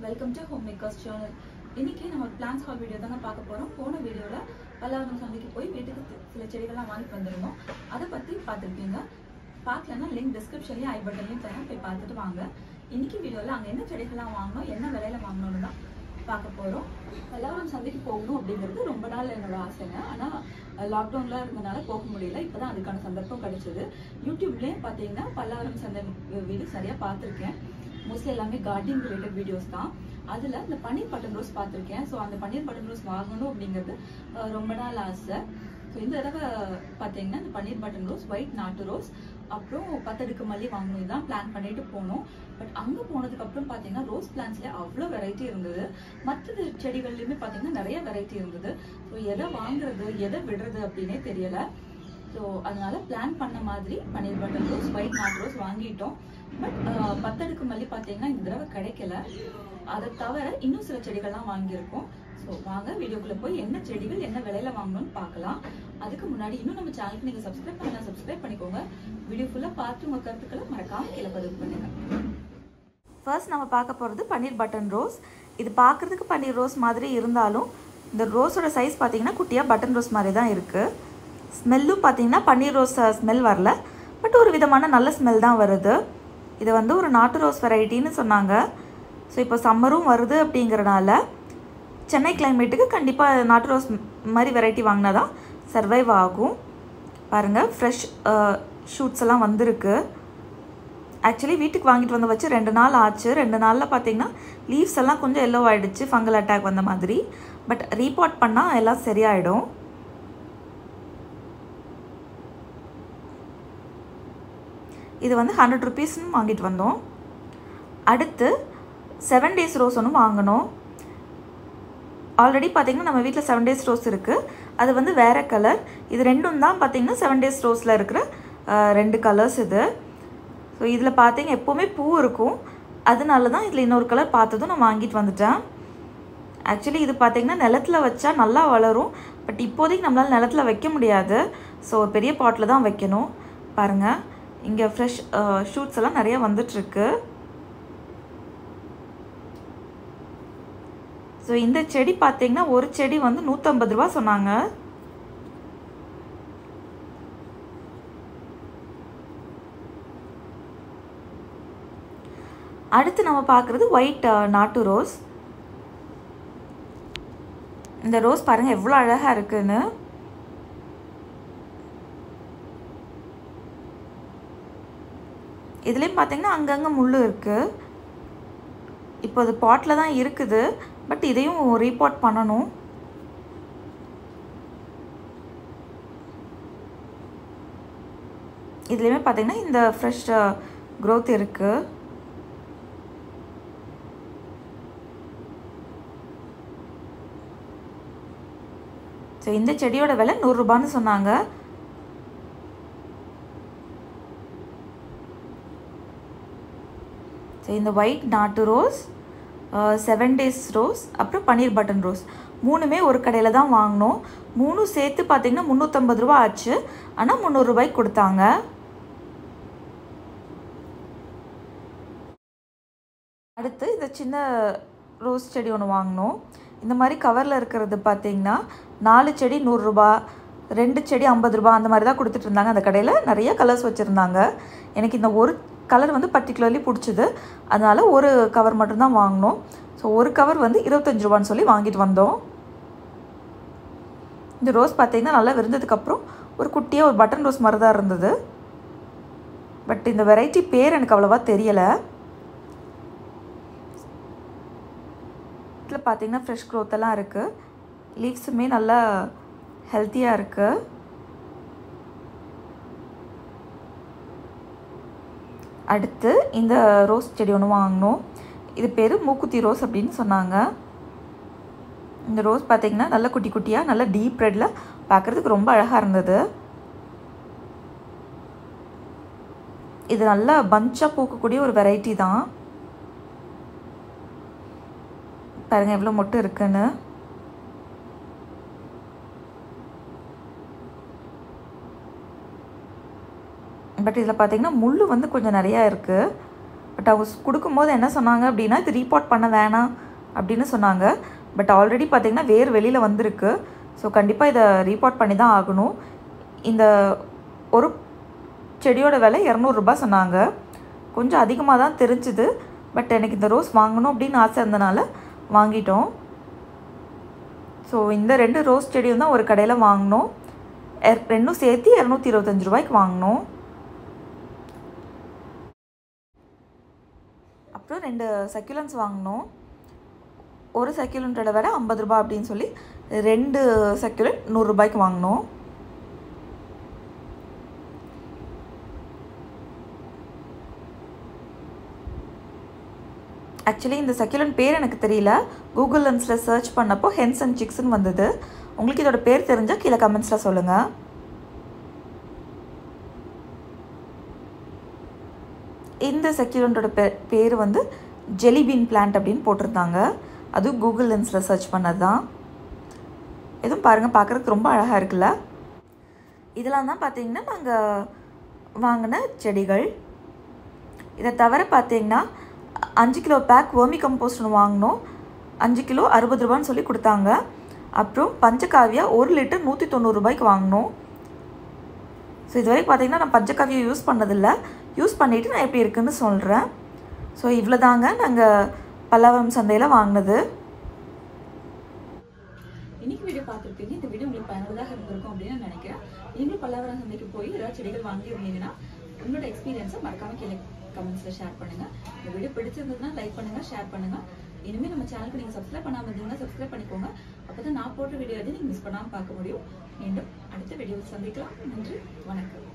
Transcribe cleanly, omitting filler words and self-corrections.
Welcome to home makers channel. இன்னைக்கு நம்ம ஒரு பிளான்ஸ் ஹால் வீடியோ தாங்க பார்க்க போறோம். போன வீடியோல பல்லாவரம் சந்தைக்கு போய் வீட்டுக்கு சில செடிகள்லாம் வாங்கிட்டு வந்திருந்தோம். அதை பத்தி பார்த்துருப்பீங்க. பார்க்கலன்னா லிங்க் டிஸ்கிரிப்ஷன்லயும் ஐ பட்டன்லயும் தரேன், போய் பார்த்துட்டு வாங்க. இன்னைக்கு வீடியோல அங்க என்ன செடிகள்லாம் வாங்கணும், என்ன விலையில வாங்கணும்னு தான் பார்க்க போறோம். பல்லாவரம் சந்தைக்கு போகணும் அப்படிங்கிறது ரொம்ப நாள் என்னோட ஆசைங்க. ஆனா லாக்டவுன்ல இருந்தனால போக முடியல. இப்பதான் அதுக்கான சந்தர்ப்பம் கிடைச்சது. யூடியூப்லயும் பாத்தீங்கன்னா பல்லாவரம் சந்தை வீடியோ சரியா பார்த்திருக்கேன். மோஸ்ட்லி எல்லாமே கார்டனிங் ரிலேட்டட் வீடியோஸ் தான். அதுல இந்த பன்னீர் பட்டன் ரோஸ் பார்த்திருக்கேன். ஸோ அந்த பன்னீர் பட்டன் ரோஸ் வாங்கணும் அப்படிங்கிறது ரொம்ப நாள் ஆசை. ஸோ இந்த தடவை பார்த்தீங்கன்னா இந்த பன்னீர் பட்டன் ரோஸ், ஒயிட் நாட்டு ரோஸ், அப்புறம் 10 அடுக்கு மல்லி வாங்கணும். இதான் பிளான் பண்ணிட்டு போனோம். பட் அங்கே போனதுக்கு அப்புறம் பார்த்தீங்கன்னா ரோஸ் பிளான்ஸ்ல அவ்வளோ வெரைட்டி இருந்தது. மற்ற செடிகள்லையுமே பார்த்தீங்கன்னா நிறைய வெரைட்டி இருந்தது. ஸோ எதை வாங்குறது எதை விடுறது அப்படின்னே தெரியல. ஸோ அதனால பிளான் பண்ண மாதிரி பன்னீர் பட்டன் ரோஸ், ஒயிட் நாட்டு ரோஸ் வாங்கிட்டோம். பட் 10 அடுக்கு மல்லி பார்த்தீங்கன்னா இந்த தடவை கிடைக்கல. அதை தவிர இன்னும் சில செடிகள்லாம் வாங்கியிருக்கோம். ஸோ வாங்க வீடியோக்குள்ள போய் என்ன செடிகள் என்ன விலையில வாங்கணும்னு பார்க்கலாம். அதுக்கு முன்னாடி இன்னும் நம்ம சேனலுக்கு நீங்க சப்ஸ்கிரைப் பண்ணலாம், சப்ஸ்கிரைப் பண்ணிக்கோங்க. வீடியோ ஃபுல்லா பார்த்து உங்க கருத்துக்களை மறக்காம கீழே பதிவு பண்ணுங்க. ஃபர்ஸ்ட் நம்ம பார்க்க போகிறது பன்னீர் பட்டன் ரோஸ். இது பார்க்குறதுக்கு பன்னீர் ரோஸ் மாதிரி இருந்தாலும் இந்த ரோஸோட சைஸ் பார்த்தீங்கன்னா குட்டியாக பட்டன் ரோஸ் மாதிரி தான் இருக்குது. ஸ்மெல்லும் பார்த்தீங்கன்னா பன்னீர் ரோஸ் ஸ்மெல் வரல, பட் ஒரு விதமான நல்ல ஸ்மெல் தான் வருது. இது வந்து ஒரு நாட்டு ரோஸ் வெரைட்டின்னு சொன்னாங்க. ஸோ இப்போ சம்மரும் வருது அப்படிங்கிறனால சென்னை கிளைமேட்டுக்கு கண்டிப்பாக நாட்டு ரோஸ் மாதிரி வெரைட்டி வாங்கினா தான் சர்வைவ் ஆகும். பாருங்கள், ஃப்ரெஷ் ஷூட்ஸ் எல்லாம் வந்திருக்கு. ஆக்சுவலி வீட்டுக்கு வாங்கிட்டு வந்து வச்சு 2 நாள் ஆச்சு. 2 நாளில் பார்த்தீங்கன்னா லீவ்ஸ் எல்லாம் கொஞ்சம் எல்லோ ஆகிடுச்சு, ஃபங்கல் அட்டாக் வந்த மாதிரி. பட் ரீபாட் பண்ணால் எல்லாம் சரியாயிடும். இது வந்து 100 ருபீஸ்னு வாங்கிட்டு வந்தோம். அடுத்து 7 days ரோஸ் ஒன்று வாங்கணும். ஆல்ரெடி பார்த்திங்கன்னா நம்ம வீட்டில் 7 days ரோஸ் இருக்குது. அது வந்து வேறு கலர். இது ரெண்டும் தான் பார்த்திங்கன்னா 7 days ரோஸில் இருக்கிற 2 கலர்ஸ் இது. ஸோ இதில் பார்த்திங்கன்னா எப்போவுமே பூ இருக்கும். அதனால தான் இதில் இன்னொரு கலர் பார்த்ததும் நான் வாங்கிட்டு வந்துட்டேன். ஆக்சுவலி இது பார்த்திங்கன்னா நிலத்தில் வச்சா நல்லா வளரும். பட் இப்போதைக்கு நம்மளால் நிலத்தில் வைக்க முடியாது. ஸோ ஒரு பெரிய பாட்டில் தான் வைக்கணும். பாருங்கள், இங்கே ஃப்ரெஷ் ஷூட்ஸ் எல்லாம் நிறைய வந்துட்டுருக்கு. ஸோ இந்த செடி பார்த்தீங்கன்னா ஒரு செடி வந்து 150 ரூபா சொன்னாங்க. அடுத்து நம்ம பார்க்குறது ஒயிட் நாட்டு ரோஸ். இந்த ரோஸ் பாருங்கள் எவ்வளோ அழகாக இருக்குன்னு. இதுலேயும் பார்த்தீங்கன்னா அங்கங்கே முள் இருக்குது. இப்போ அது பாட்டில் தான் இருக்குது. பட் இதையும் ரீபாட் பண்ணணும். இதுலேயுமே பார்த்தீங்கன்னா இந்த ஃப்ரெஷ் க்ரோத் இருக்குது. ஸோ இந்த செடியோட விலை 100 ரூபான்னு சொன்னாங்க. இந்த ஒயிட் நாட்டு ரோஸ், 7 days ரோஸ், அப்புறம் பன்னீர் பட்டன் ரோஸ் மூணுமே ஒரு கடையில் தான் வாங்கினோம். 3 சேர்த்து பார்த்திங்கன்னா 350 ரூபா ஆச்சு. ஆனால் 300 ரூபாய்க்கு கொடுத்தாங்க. அடுத்து இந்த சின்ன ரோஸ் செடி ஒன்று வாங்கினோம். இந்த மாதிரி கவரில் இருக்கிறது பார்த்திங்கன்னா 4 செடி 100 ரூபா, 2 செடி 50 ரூபா அந்த மாதிரி தான் கொடுத்துட்டு இருந்தாங்க. அந்த கடையில் நிறைய கலர்ஸ் வச்சுருந்தாங்க. எனக்கு இந்த ஒரு கலர் வந்து பர்டிகுலர்லி பிடிச்சிது. அதனால் ஒரு கவர் மட்டும்தான் வாங்கினோம். ஸோ ஒரு கவர் வந்து 25 ரூபான்னு சொல்லி வாங்கிட்டு வந்தோம். இந்த ரோஸ் பார்த்திங்கன்னா நல்லா விருந்ததுக்கப்புறம் ஒரு குட்டியாக ஒரு பட்டன் ரோஸ் மாதிரி தான் இருந்தது. பட் இந்த வெரைட்டி பேர் எனக்கு அவ்வளோவா தெரியலை. இதில் பார்த்திங்கன்னா ஃப்ரெஷ் க்ரோத் எல்லாம் இருக்குது. லீவ்ஸுமே நல்லா ஹெல்த்தியாக இருக்குது. அடுத்து இந்த ரோஸ் செடி ஒன்று வாங்கினோம். இது பேர் மூக்குத்தி ரோஸ் அப்படின்னு சொன்னாங்க. இந்த ரோஸ் பார்த்திங்கன்னா நல்ல குட்டி குட்டியாக நல்ல டீப் ரெட்டில் பார்க்குறதுக்கு ரொம்ப அழகாக இருந்தது. இது நல்லா பஞ்சாக பூக்கக்கூடிய ஒரு வெரைட்டி தான். பாருங்கள் எவ்வளோ மொட்டு இருக்குன்னு. பட் இதில் பார்த்திங்கன்னா முள் வந்து கொஞ்சம் நிறையா இருக்குது. பட் அவங்க கொடுக்கும்போது என்ன சொன்னாங்க அப்படின்னா இது ரீபாட் பண்ண வேணாம் அப்படின்னு சொன்னாங்க. பட் ஆல்ரெடி பார்த்திங்கன்னா வேறு வெளியில் வந்திருக்கு. ஸோ கண்டிப்பாக இதை ரீபாட் பண்ணி தான் ஆகணும். இந்த ஒரு செடியோட விலை 200 ரூபாய் சொன்னாங்க. கொஞ்சம் அதிகமாக தான் தெரிஞ்சுது. பட் எனக்கு இந்த ரோஸ் வாங்கணும் அப்படின்னு ஆசை இருந்தனால வாங்கிட்டோம். ஸோ இந்த 2 ரோஸ் செடியும் தான் ஒரு கடையில் வாங்கினோம். ரெண்டும் சேர்த்து 225 ரூபாய்க்கு வாங்கினோம். அப்புறம் 2 சக்யூலன்ஸ் வாங்கினோம். ஒரு சக்யூலண்ட்டோட விலை 50 ரூபாய் அப்படின்னு சொல்லி 2 சக்யூலண்ட் 100 ரூபாய்க்கு வாங்கினோம். ஆக்சுவலி இந்த சக்யூலண்ட் பேர் எனக்கு தெரியல. கூகுள் லென்ஸில் சர்ச் பண்ணப்போ ஹென்ஸ் அண்ட் சிக்ஸ்ன்னு வந்தது. உங்களுக்கு இதோட பேர் தெரிஞ்சால் கீழே கமெண்ட்ஸில் சொல்லுங்கள். இந்த சக்யூலண்ட்டோட பேர் வந்து ஜெலிபீன் பிளான்ட் அப்படின்னு போட்டிருந்தாங்க. அதுவும் கூகுள் லென்ஸில் சர்ச் பண்ணது தான். எதுவும் பாருங்கள், பார்க்குறதுக்கு ரொம்ப அழகாக இருக்குல்ல. இதெல்லாம் தான் பார்த்திங்கன்னா நாங்கள் வாங்கின செடிகள். இதை தவிர பார்த்திங்கன்னா 5 கிலோ பேக் வேர்மி கம்போஸ்ட் ஒன்று வாங்கினோம். 5 கிலோ 60 ரூபான்னு சொல்லி கொடுத்தாங்க. அப்புறம் பஞ்சகாவியா 1 லிட்டர் 190 ரூபாய்க்கு வாங்கினோம். ஸோ இது வரைக்கும் பார்த்திங்கன்னா நான் பஞ்சகாவியா யூஸ் பண்ணதில்லை. யூஸ் பண்ணிவிட்டு நான் எப்படி இருக்குன்னு சொல்கிறேன். ஸோ இவ்வளோ தாங்க நாங்கள் பல்லவரம் சந்தையில் வாங்கினது. இன்னைக்கு வீடியோ பார்த்துருப்பீங்க. இந்த வீடியோ உங்களுக்கு பயனுள்ளதாக இருந்திருக்கும் அப்படின்னு நினைக்கிறேன். நீங்களும் பல்லவரம் சந்தைக்கு போய் ஏதாவது செடிகள் வாங்கியிருந்தீங்கன்னா உங்களோட எக்ஸ்பீரியன்ஸை மறக்காம கீழே கமெண்ட்ஸில் ஷேர் பண்ணுங்கள். இந்த வீடியோ பிடிச்சிருந்ததுன்னா லைக் பண்ணுங்கள், ஷேர் பண்ணுங்கள். இனிமேல் நம்ம சேனலுக்கு நீங்கள் சப்ஸ்கிரைப் பண்ணாமல் இருந்தீங்கன்னா சப்ஸ்கிரைப் பண்ணிக்கோங்க. அப்போ தான் நான் போடுற வீடியோ நீங்கள் மிஸ் பண்ணாமல் பார்க்க முடியும். மீண்டும் அடுத்த வீடியோவில் சந்திக்கலாம். நன்றி, வணக்கம்.